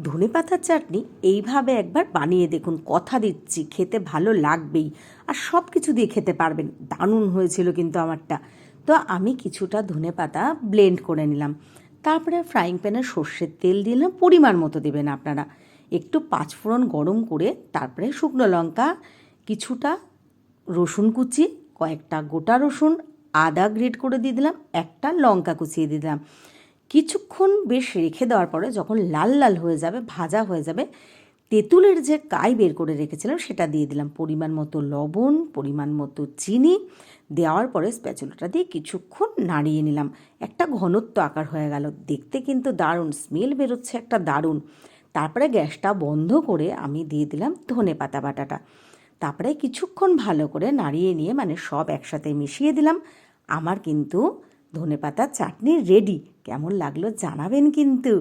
ধনেপাতার চাটনি এইভাবে একবার বানিয়ে দেখুন, কথা দিচ্ছি খেতে ভালো লাগবেই, আর সব কিছু দিয়ে খেতে পারবেন। দারুণ হয়েছিল কিন্তু আমারটা। তো আমি কিছুটা ধনেপাতা ব্লেন্ড করে নিলাম, তারপরে ফ্রাইং প্যানে সর্ষের তেল দিলাম, পরিমাণ মতো দেবেন আপনারা। একটু পাঁচফোড়ন গরম করে তারপরে শুকনো লঙ্কা, কিছুটা রসুন কুচি, কয়েকটা গোটা রসুন, আদা গ্রেট করে দিয়ে দিলাম, একটা লঙ্কা কুচিয়ে দিয়ে দিলাম। কিছুক্ষণ বেশ রেখে দেওয়ার পরে যখন লাল লাল হয়ে যাবে, ভাজা হয়ে যাবে, তেঁতুলের যে কাই বের করে রেখেছিলাম সেটা দিয়ে দিলাম, পরিমাণ মতো লবণ, পরিমাণ মতো চিনি দেওয়ার পরে স্প্যাচুলাটা দিয়ে কিছুক্ষণ নাড়িয়ে নিলাম। একটা ঘনত্ব আকার হয়ে গেল, দেখতে কিন্তু দারুণ, স্মেল বেরোচ্ছে একটা দারুণ। তারপরে গ্যাসটা বন্ধ করে আমি দিয়ে দিলাম ধনেপাতা বাটাটা। তারপরে কিছুক্ষণ ভালো করে নাড়িয়ে নিয়ে মানে সব একসাথে মিশিয়ে দিলাম। আমার কিন্তু ধনেপাতার চাটনি রেডি। কেমন লাগলো জানাবেন কিন্তু।